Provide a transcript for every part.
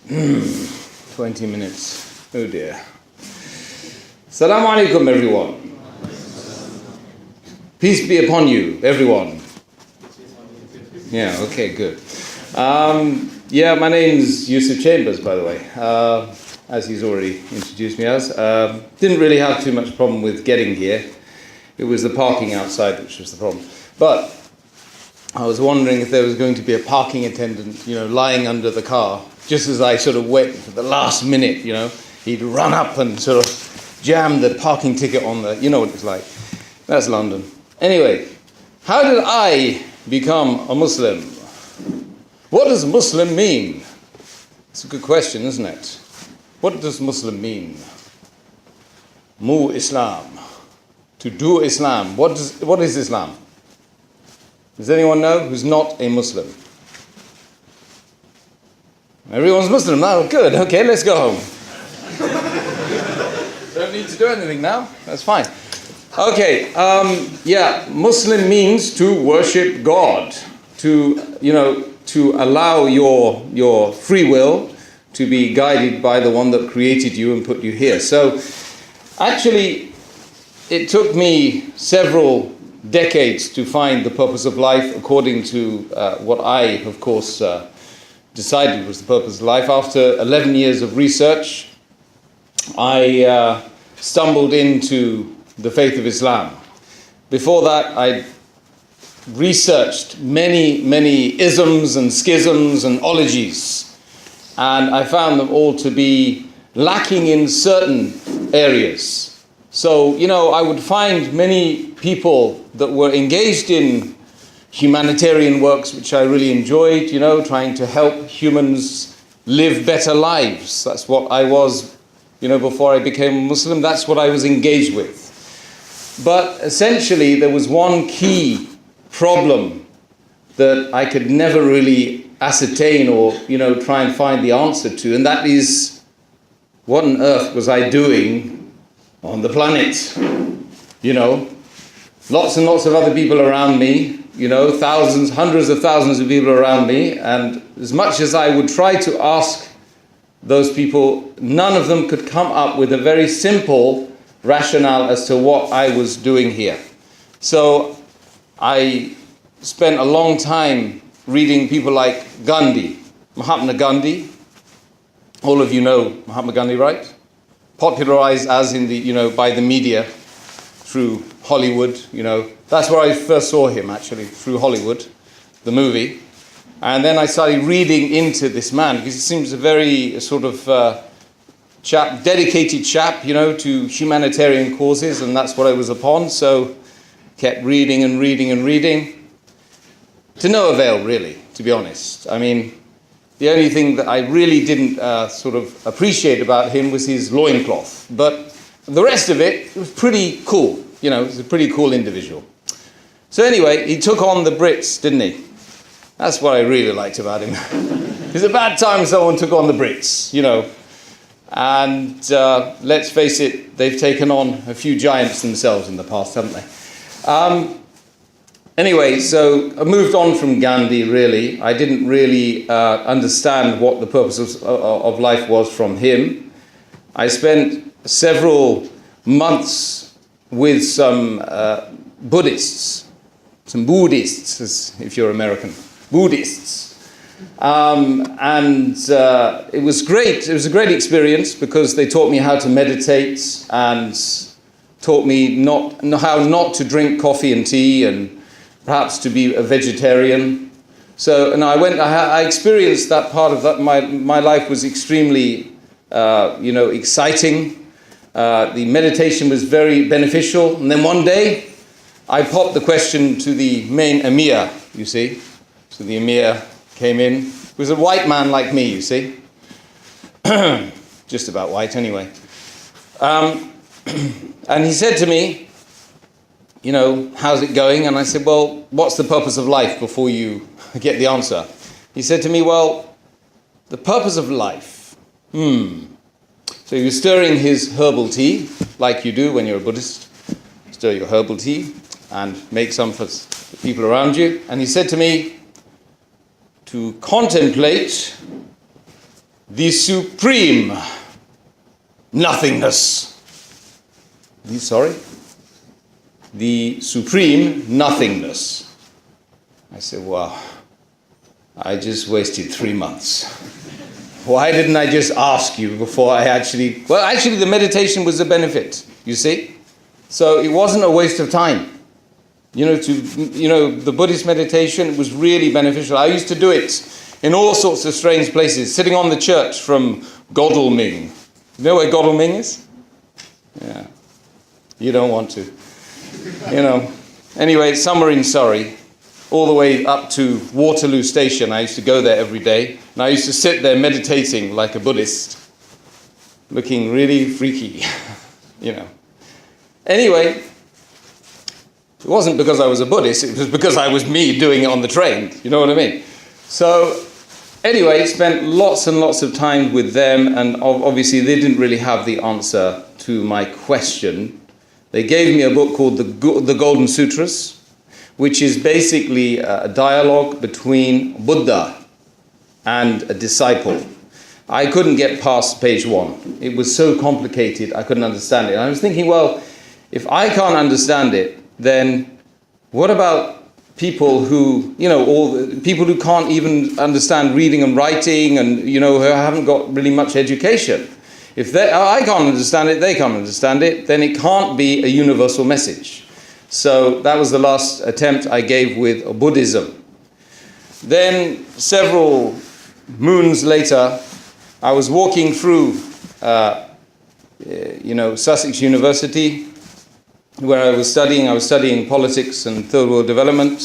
20 minutes. Oh dear. Assalamu alaikum, everyone. Peace be upon you, everyone. Yeah, okay, good. My name's Yusuf Chambers, by the way, as he's already introduced me as. Didn't really have too much problem with getting here. It was the parking outside which was the problem. But I was wondering if there was going to be a parking attendant, lying under the car. Just as I sort of went for the last minute, he'd run up and sort of jam the parking ticket on the, you know what it's like. That's London. Anyway, how did I become a Muslim? What does Muslim mean? It's a good question, isn't it? What does Muslim mean? Mu Islam. To do Islam. What is Islam? Does anyone know who's not a Muslim? Everyone's Muslim now. Good. Okay, let's go home. Don't need to do anything now. That's fine. Okay. Muslim means to worship God. To allow your free will to be guided by the one that created you and put you here. So, actually, it took me several decades to find the purpose of life according to what I, of course, decided was the purpose of life. After 11 years of research, I stumbled into the faith of Islam. Before that, I researched many isms and schisms and ologies, and I found them all to be lacking in certain areas. So, I would find many people that were engaged in humanitarian works, which I really enjoyed, trying to help humans live better lives. That's what I was, before I became a Muslim. That's what I was engaged with. But essentially, there was one key problem that I could never really ascertain or, try and find the answer to, and that is, what on earth was I doing on the planet? Lots and lots of other people around me, thousands, hundreds of thousands of people around me, and as much as I would try to ask those people, none of them could come up with a very simple rationale as to what I was doing here. So I spent a long time reading people like Gandhi, Mahatma Gandhi. All of you know Mahatma Gandhi, right? Popularized as in the, by the media through Hollywood, That's where I first saw him, actually, through Hollywood, the movie. And then I started reading into this man, because he seems a very sort of dedicated chap, to humanitarian causes, and that's what I was upon. So kept reading and reading and reading. To no avail, really, to be honest. I mean, the only thing that I really didn't sort of appreciate about him was his loincloth. But the rest of it was pretty cool. He was a pretty cool individual. So anyway, he took on the Brits, didn't he? That's what I really liked about him. It's a bad time someone took on the Brits, And let's face it, they've taken on a few giants themselves in the past, haven't they? Anyway, so I moved on from Gandhi, really. I didn't really understand what the purpose of life was from him. I spent several months with some Buddhists, if you're American, Buddhists. And it was great. It was a great experience because they taught me how to meditate and taught me how not to drink coffee and tea and perhaps to be a vegetarian. So, and I experienced that part of that. My life was extremely, exciting. The meditation was very beneficial. And then one day, I popped the question to the main emir, you see. So the emir came in. He was a white man like me, you see. Just about white, anyway. And he said to me, how's it going? And I said, well, what's the purpose of life before you get the answer? He said to me, well, the purpose of life. So he was stirring his herbal tea, like you do when you're a Buddhist. Stir your herbal tea and make some for the people around you. And he said to me, to contemplate the supreme nothingness. The supreme nothingness. I said, wow, I just wasted 3 months. Why didn't I just ask you before I actually... Well, actually, the meditation was a benefit, you see? So it wasn't a waste of time. The Buddhist meditation was really beneficial. I used to do it in all sorts of strange places, sitting on the church from Godalming. You know where Godalming is? Yeah. You don't want to. Anyway, it's somewhere in Surrey, all the way up to Waterloo Station. I used to go there every day, and I used to sit there meditating like a Buddhist, looking really freaky, Anyway, it wasn't because I was a Buddhist, it was because I was me doing it on the train, you know what I mean? So, anyway, spent lots and lots of time with them, and obviously they didn't really have the answer to my question. They gave me a book called the Golden Sutras, which is basically a dialogue between Buddha and a disciple. I couldn't get past page 1. It was so complicated, I couldn't understand it. And I was thinking, well, if I can't understand it, then what about people who, people who can't even understand reading and writing and, who haven't got really much education? If I can't understand it, they can't understand it, then it can't be a universal message. So that was the last attempt I gave with Buddhism. Then several moons later, I was walking through, Sussex University, where I was studying politics and third world development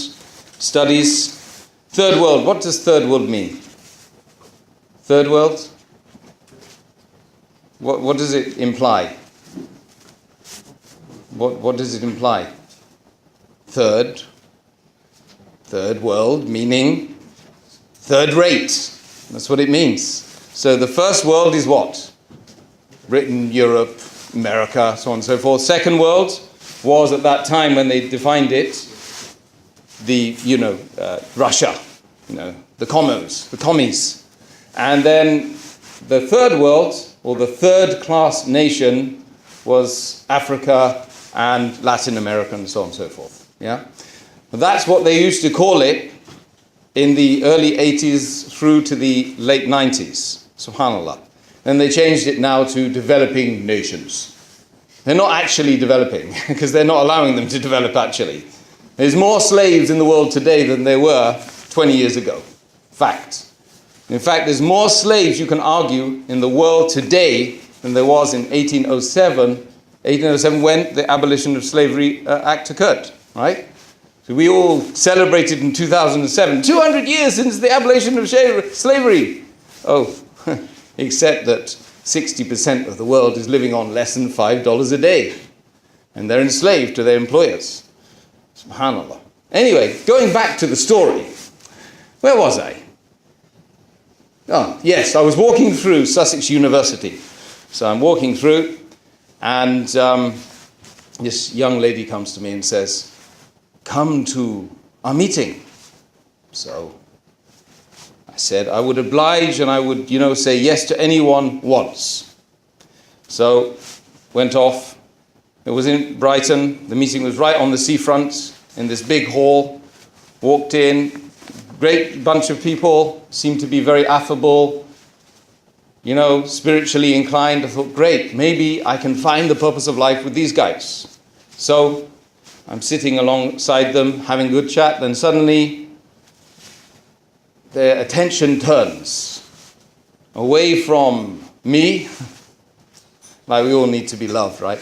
studies. Third world, what does third world mean? Third world? What does it imply? What does it imply? Third world, meaning third rate. That's what it means. So the first world is what? Britain, Europe, America, so on and so forth. Second world was at that time when they defined it, Russia, the commies. And then the third world, or the third class nation, was Africa and Latin America and so on and so forth. Yeah, that's what they used to call it in the early 80s through to the late 90s. Subhanallah. Then they changed it now to developing nations. They're not actually developing because they're not allowing them to develop actually. There's more slaves in the world today than there were 20 years ago. Fact. In fact, there's more slaves, you can argue, in the world today than there was in 1807 when the Abolition of Slavery Act occurred, right? So we all celebrated in 2007, 200 years since the abolition of slavery. Oh, except that 60% of the world is living on less than $5 a day. And they're enslaved to their employers. SubhanAllah. Anyway, going back to the story. Where was I? Oh, yes, I was walking through Sussex University. So I'm walking through, and this young lady comes to me and says, "Come to our meeting." So I said I would oblige and I would, say yes to anyone once. So went off. It was in Brighton. The meeting was right on the seafront in this big hall. Walked in. Great bunch of people, seemed to be very affable, spiritually inclined. I thought, great, maybe I can find the purpose of life with these guys. So I'm sitting alongside them, having a good chat, then suddenly their attention turns away from me, like we all need to be loved, right?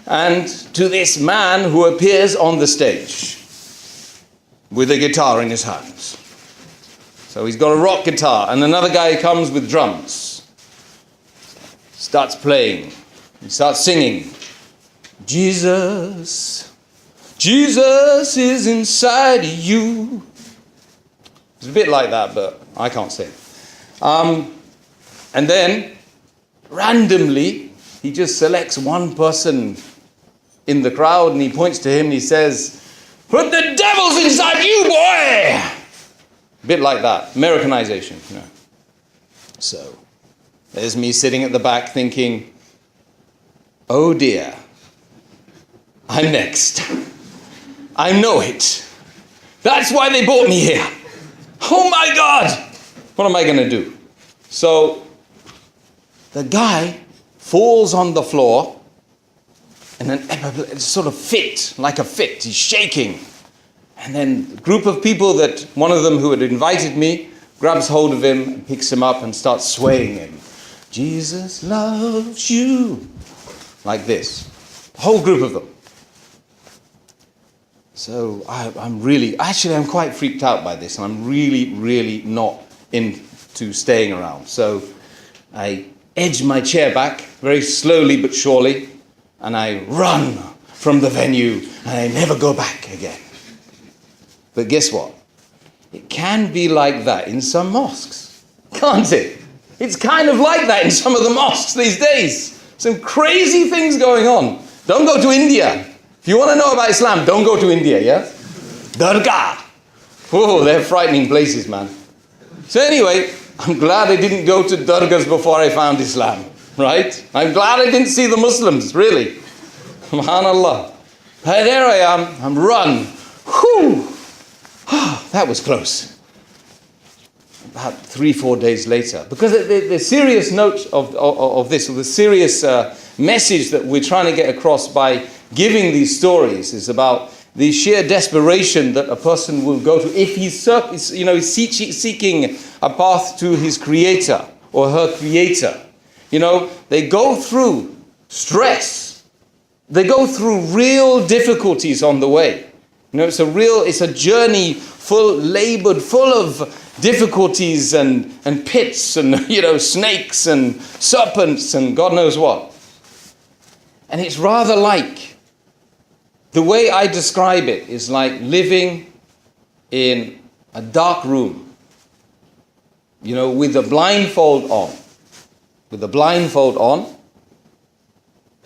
And to this man who appears on the stage with a guitar in his hands. So he's got a rock guitar, and another guy comes with drums. Starts playing. He starts singing. Jesus, Jesus is inside you. It's a bit like that, but I can't sing. And then, randomly, he just selects one person in the crowd, and he points to him and he says, "Put the devils inside you, boy!" A bit like that, Americanization. So there's me sitting at the back thinking, oh dear, I'm next. I know it. That's why they brought me here. Oh my God, what am I going to do? So the guy falls on the floor and then it's sort of fit, like a fit. He's shaking. And then the group of people that one of them who had invited me grabs hold of him and picks him up and starts swaying him. Jesus loves you. Like this. A whole group of them. So I'm quite freaked out by this, and I'm really not into staying around. So I edge my chair back very slowly but surely, and I run from the venue, and I never go back again. But guess what? It can be like that in some mosques, can't it? It's kind of like that in some of the mosques these days. Some crazy things going on. Don't go to India. If you want to know about Islam, don't go to India, yeah? Dargah. Oh, they're frightening places, man. So anyway, I'm glad I didn't go to dargahs before I found Islam, right? I'm glad I didn't see the Muslims, really. Subhanallah. Hey, there I am. I'm run. Whew. That was close. About 3-4 days later. Because the serious note of this, or the serious message that we're trying to get across by giving these stories is about the sheer desperation that a person will go to if he's seeking a path to his creator or her creator. They go through stress. They go through real difficulties on the way. It's a journey labored, full of difficulties and pits and, snakes and serpents and God knows what. And it's rather like, the way I describe it is like living in a dark room, with a blindfold on.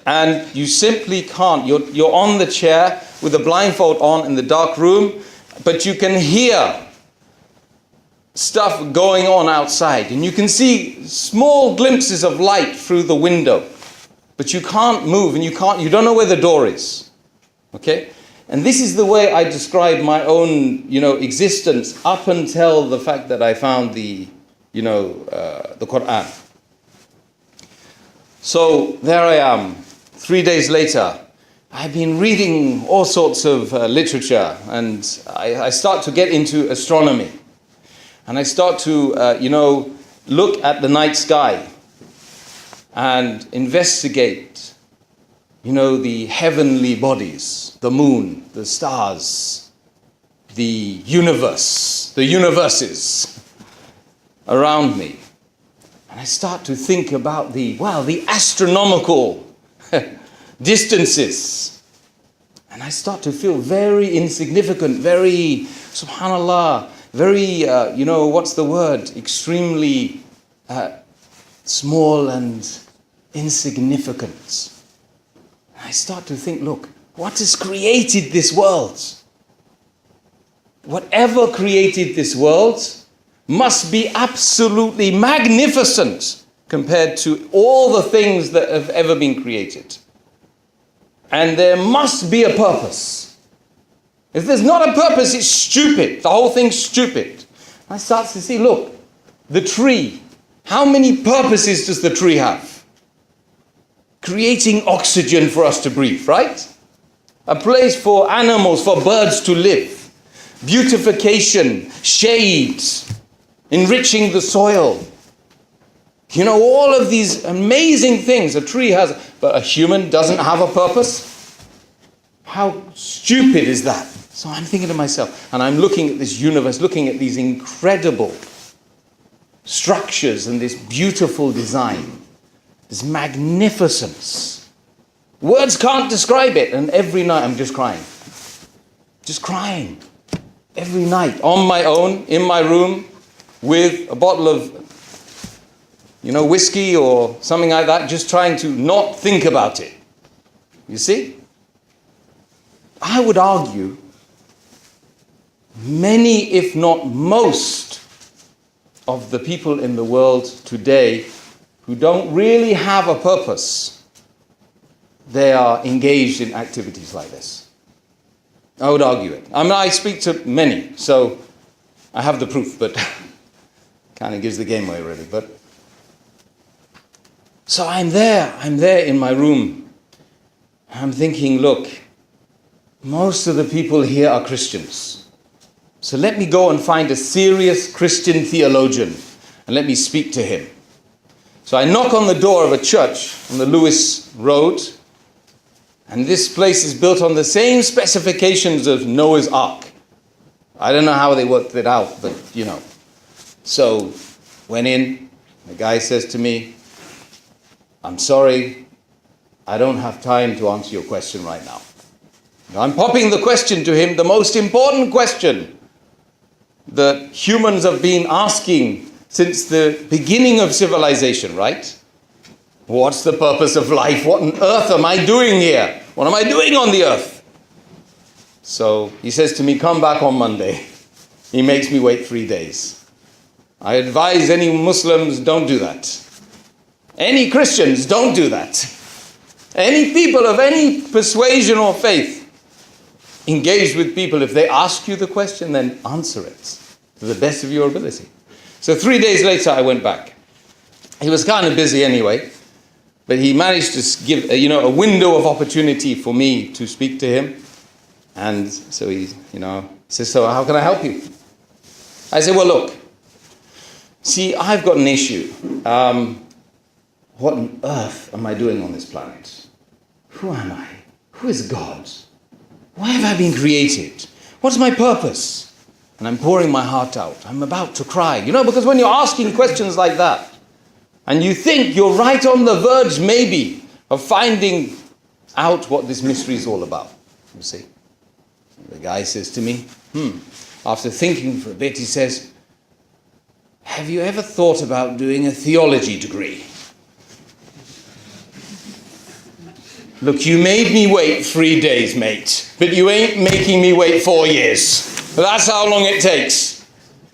And you simply can't. You're on the chair with the blindfold on in the dark room, but you can hear stuff going on outside. And you can see small glimpses of light through the window. But you can't move and you don't know where the door is. Okay? And this is the way I describe my own, existence up until the fact that I found the Quran. So there I am, 3 days later. I've been reading all sorts of literature, and I start to get into astronomy. And I start to, look at the night sky and investigate, the heavenly bodies, the moon, the stars, the universe, the universes around me. And I start to think about the astronomical distances. And I start to feel very insignificant, very, subhanallah, very, extremely small and insignificant. I start to think, look, what has created this world? Whatever created this world must be absolutely magnificent compared to all the things that have ever been created. And there must be a purpose. If there's not a purpose, it's stupid. The whole thing's stupid. I start to see, look, the tree. How many purposes does the tree have? Creating oxygen for us to breathe, right? A place for animals, for birds to live. Beautification, shade, enriching the soil. All of these amazing things a tree has, but a human doesn't have a purpose? How stupid is that? So I'm thinking to myself, and I'm looking at this universe, looking at these incredible structures and this beautiful design, this magnificence. Words can't describe it. And every night I'm just crying. Just crying. Every night, on my own, in my room, with a bottle of, whiskey or something like that, just trying to not think about it. You see? I would argue many, if not most, of the people in the world today who don't really have a purpose, they are engaged in activities like this. I would argue it. I mean, I speak to many, so I have the proof, but kind of gives the game away, really. But so I'm there in my room. I'm thinking, look, most of the people here are Christians. So let me go and find a serious Christian theologian and let me speak to him. So I knock on the door of a church on the Lewis Road, and this place is built on the same specifications of Noah's Ark. I don't know how they worked it out, but you know. So went in, the guy says to me, I'm sorry, I don't have time to answer your question right now. I'm popping the question to him, the most important question that humans have been asking since the beginning of civilization, right? What's the purpose of life? What on earth am I doing here? What am I doing on the earth? So he says to me, come back on Monday. He makes me wait 3 days. I advise any Muslims, don't do that. Any Christians, don't do that. Any people of any persuasion or faith, engage with people. If they ask you the question, then answer it to the best of your ability. So 3 days later, I went back. He was kind of busy anyway, but he managed to give a window of opportunity for me to speak to him. And so he says, so how can I help you? I said, well, look, see, I've got an issue. What on earth am I doing on this planet? Who am I? Who is God? Why have I been created? What's my purpose? And I'm pouring my heart out. I'm about to cry. Because when you're asking questions like that, and you think you're right on the verge, maybe, of finding out what this mystery is all about, you see. The guy says to me, after thinking for a bit, he says, have you ever thought about doing a theology degree? Look, you made me wait 3 days, mate, but you ain't making me wait 4 years. That's how long it takes.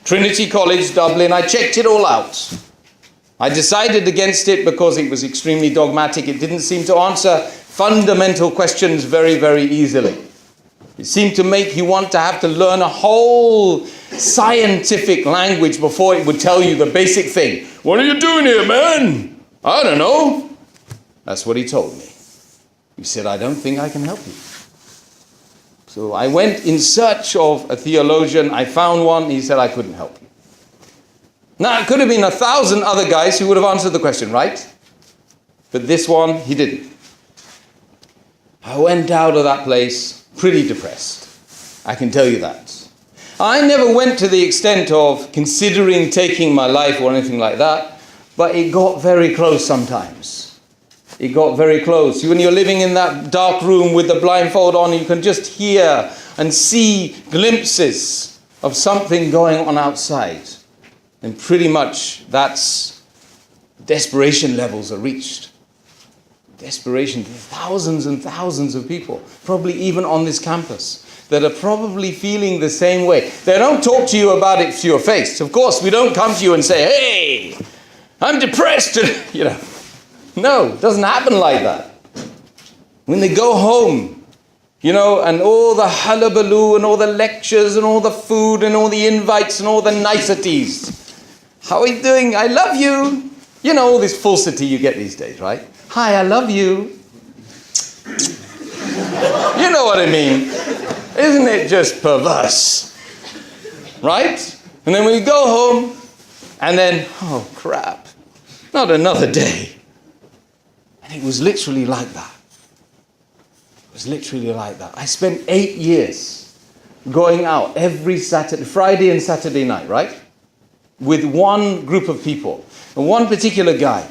Trinity College, Dublin, I checked it all out. I decided against it because it was extremely dogmatic. It didn't seem to answer fundamental questions very, very easily. It seemed to make you want to have to learn a whole scientific language before it would tell you the basic thing. What are you doing here, man? I don't know. That's what he told me. He said, I don't think I can help you. So I went in search of a theologian. I found one. He said, I couldn't help you. Now, it could have been 1,000 other guys who would have answered the question, right? But this one, he didn't. I went out of that place pretty depressed. I can tell you that. I never went to the extent of considering taking my life or anything like that, but it got very close sometimes. It got very close. When you're living in that dark room with the blindfold on, you can just hear and see glimpses of something going on outside. And pretty much that's desperation levels are reached. Desperation. Thousands and thousands of people, probably even on this campus, that are probably feeling the same way. They don't talk to you about it to your face. Of course, we don't come to you and say, hey, I'm depressed. No, it doesn't happen like that. When they go home, and all the hullabaloo and all the lectures and all the food and all the invites and all the niceties. How are you doing? I love you. All this falsity you get these days, right? Hi, I love you. You know what I mean? Isn't it just perverse? Right? And then when you go home, and then, oh crap, not another day. And it was literally like that. It was literally like that. I spent 8 years going out every Friday and Saturday night, right? With one group of people, and one particular guy.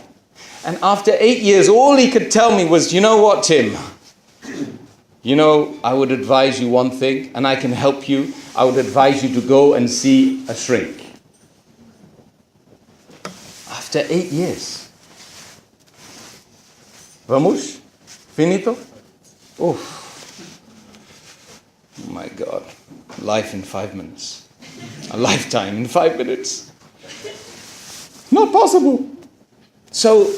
And after 8 years, all he could tell me was, you know what, Tim? I would advise you one thing, and I can help you. I would advise you to go and see a shrink. After 8 years. Vamos? Finito? Oh my God. Life in 5 minutes. A lifetime in 5 minutes. Not possible. So,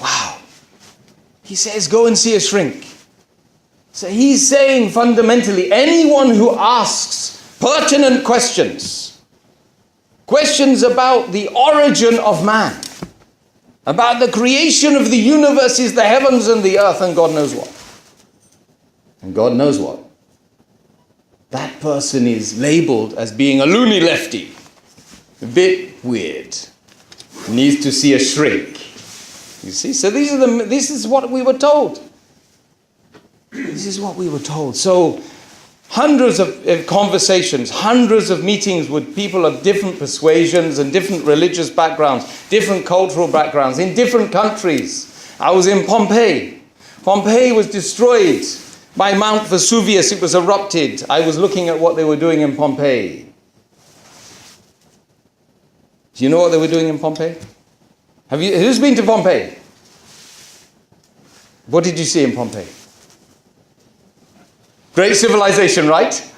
wow. He says, go and see a shrink. So he's saying fundamentally, anyone who asks pertinent questions about the origin of man, about the creation of the universes, the heavens and the earth, and God knows what. And God knows what. That person is labeled as being a loony lefty. A bit weird. Needs to see a shrink. You see? So this is what we were told. This is what we were told. So hundreds of conversations, hundreds of meetings with people of different persuasions and different religious backgrounds, different cultural backgrounds, in different countries. I was in Pompeii. Pompeii was destroyed by Mount Vesuvius. It was erupted. I was looking at what they were doing in Pompeii. Do you know what they were doing in Pompeii? Who's been to Pompeii? What did you see in Pompeii? Great civilization, right?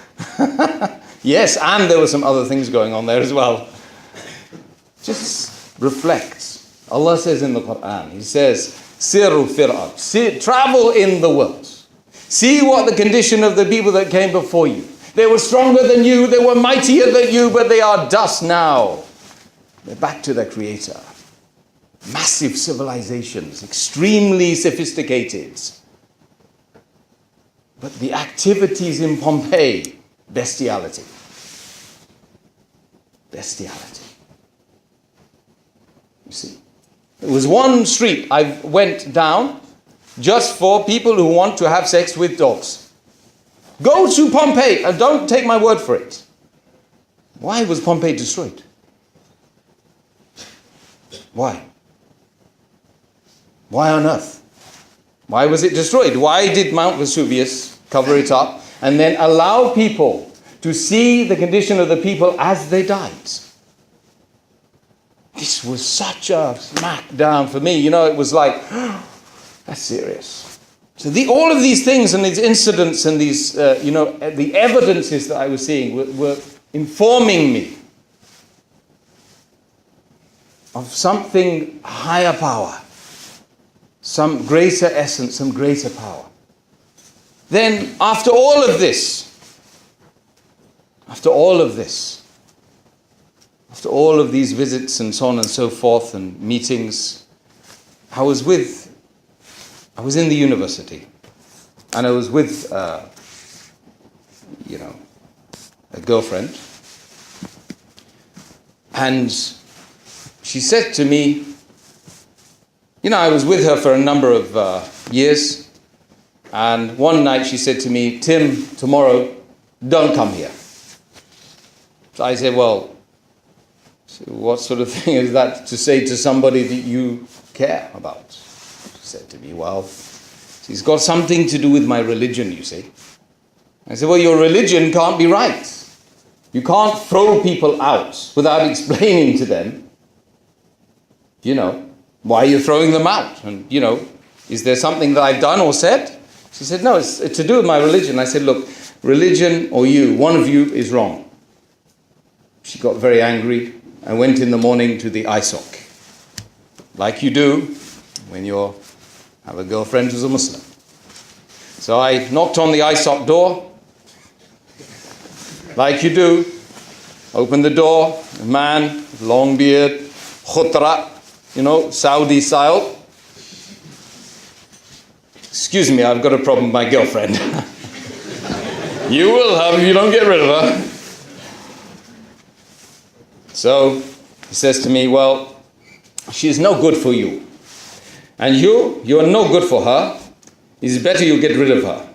Yes, and there were some other things going on there as well. Just reflect. Allah says in the Quran, He says, Siru fil ard. Travel in the world. See what the condition of the people that came before you. They were stronger than you, they were mightier than you, but they are dust now. They're back to their Creator. Massive civilizations, extremely sophisticated. But the activities in Pompeii, bestiality. Bestiality. You see. There was one street I went down just for people who want to have sex with dogs. Go to Pompeii and don't take my word for it. Why was Pompeii destroyed? Why? Why on earth? Why was it destroyed? Why did Mount Vesuvius cover it up and then allow people to see the condition of the people as they died? This was such a smackdown for me. You know, it was like, that's serious. So all of these things and these incidents and these, the evidences that I was seeing were informing me of something higher power. Some greater essence, some greater power. Then, after all of this, after all of these visits and so on and so forth and meetings, I was in the university, and I was with, a girlfriend, and she said to me, I was with her for a number of years, and one night she said to me, Tim, tomorrow, don't come here. So I said, well, what sort of thing is that to say to somebody that you care about? She said to me, well, it's got something to do with my religion, you see. I said, well, your religion can't be right. You can't throw people out without explaining to them, why you're throwing them out. And, is there something that I've done or said? She said, no, it's to do with my religion. I said, look, religion or you, one of you is wrong. She got very angry. I went in the morning to the ISOC, like you do when you have a girlfriend who's a Muslim. So I knocked on the ISOC door, like you do, opened the door, a man, long beard, khutra, Saudi style. Excuse me, I've got a problem with my girlfriend. You will have if you don't get rid of her. So he says to me, well, she's no good for you. And you are no good for her. It's better you get rid of her.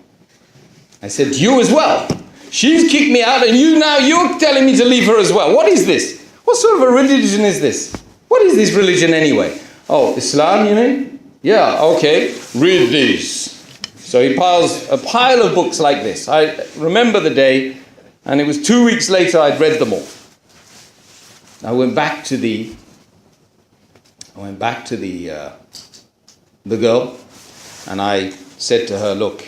I said, you as well. She's kicked me out and you're telling me to leave her as well. What is this? What sort of a religion is this? What is this religion anyway? Oh, Islam, you mean? Yeah, okay. Read these. So he piles a pile of books like this. I remember the day, and it was 2 weeks later I'd read them all. I went back to the girl, and I said to her, look,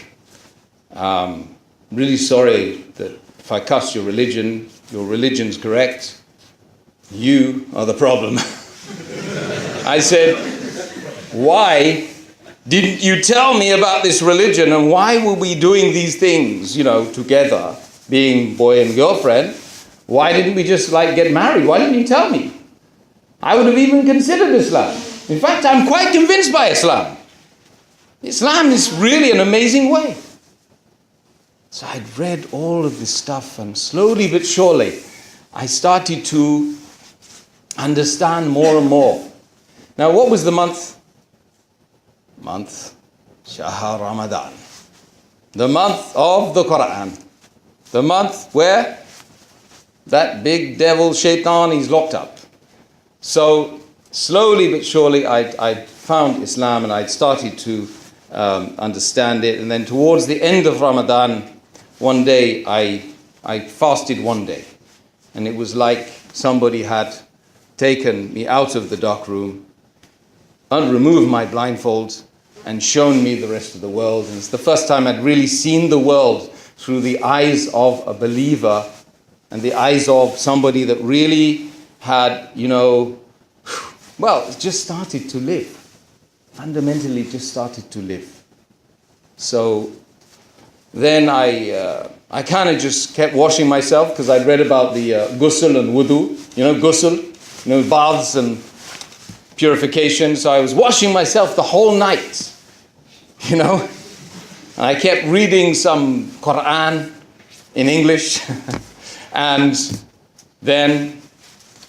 really sorry that if I cuss your religion's correct. You are the problem. I said, why didn't you tell me about this religion, and why were we doing these things, together, being boy and girlfriend? Why didn't we just get married? Why didn't you tell me? I would have even considered Islam. In fact, I'm quite convinced by Islam. Islam is really an amazing way. So I'd read all of this stuff, and slowly but surely, I started to understand more and more. Now, what was the month? Shahr Ramadan. The month of the Quran. The month where that big devil shaitan is locked up. So slowly but surely I found Islam, and I'd started to understand it. And then towards the end of Ramadan, one day I fasted one day. And it was like somebody had taken me out of the dark room and removed my blindfolds and shown me the rest of the world. And it's the first time I'd really seen the world through the eyes of a believer and the eyes of somebody that really had, just started to live. Fundamentally just started to live. So then I kind of just kept washing myself, because I'd read about the ghusl and wudu, ghusl, baths and purification. So I was washing myself the whole night, And I kept reading some Quran in English and then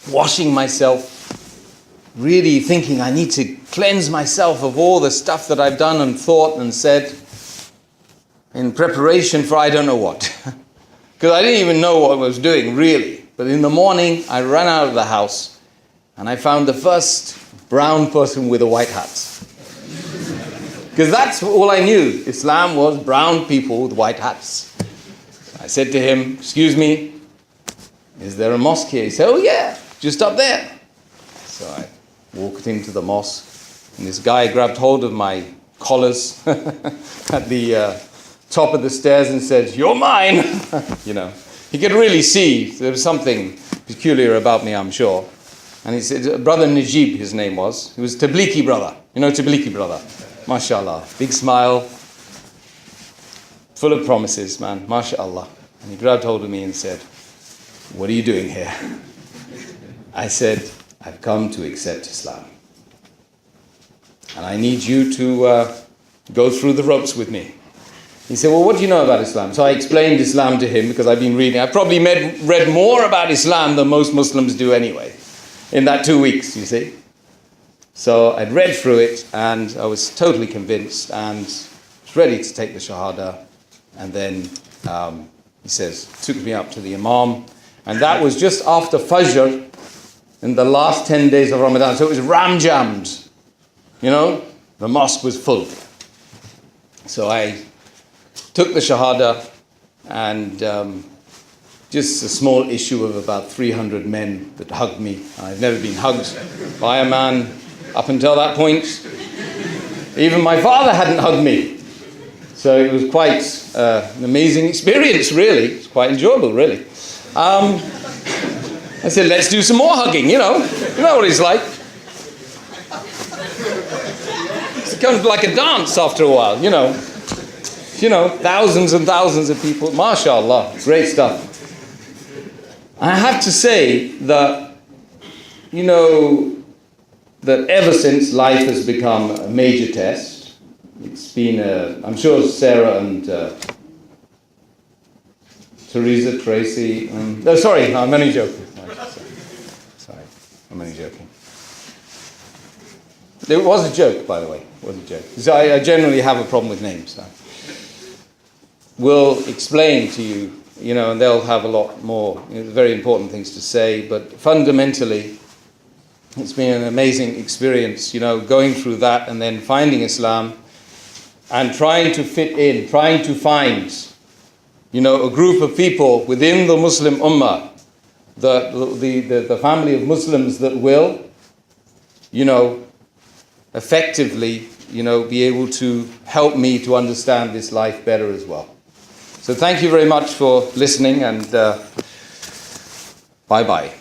washing myself, really thinking I need to cleanse myself of all the stuff that I've done and thought and said in preparation for I don't know what. Because I didn't even know what I was doing, really. But in the morning, I ran out of the house and I found the first brown person with a white hat. Because that's all I knew. Islam was brown people with white hats. I said to him, excuse me, is there a mosque here? He said, oh yeah, just up there. So I walked into the mosque, and this guy grabbed hold of my collars at the top of the stairs and said, you're mine. He could really see there was something peculiar about me, I'm sure. And he said, Brother Najib, his name was. He was Tablighi brother. Tablighi brother. MashaAllah. Big smile. Full of promises, man. MashaAllah. And he grabbed hold of me and said, what are you doing here? I said, I've come to accept Islam. And I need you to go through the ropes with me. He said, well, what do you know about Islam? So I explained Islam to him, because I've been reading. I probably read more about Islam than most Muslims do anyway, in that 2 weeks, you see. So I'd read through it, and I was totally convinced, and was ready to take the Shahada. And then he says, took me up to the Imam, and that was just after Fajr in the last 10 days of Ramadan. So it was ram-jammed, the mosque was full. So I took the Shahada, and just a small issue of about 300 men that hugged me. I've never been hugged by a man up until that point. Even my father hadn't hugged me. So it was quite an amazing experience, really. It's quite enjoyable, really. I said, let's do some more hugging, You know what it's like. It's kind of like a dance after a while, thousands and thousands of people. MashaAllah, great stuff. I have to say that, that ever since life has become a major test, it's been I'm sure Sarah and Tracy, no, sorry, I'm only joking. Sorry, I'm only joking. It was a joke, by the way. It was a joke. So I generally have a problem with names. So. We'll explain to you, and they'll have a lot more very important things to say. But fundamentally, it's been an amazing experience, going through that and then finding Islam and trying to fit in, trying to find, a group of people within the Muslim Ummah, the family of Muslims that will, effectively, be able to help me to understand this life better as well. So thank you very much for listening, and bye-bye.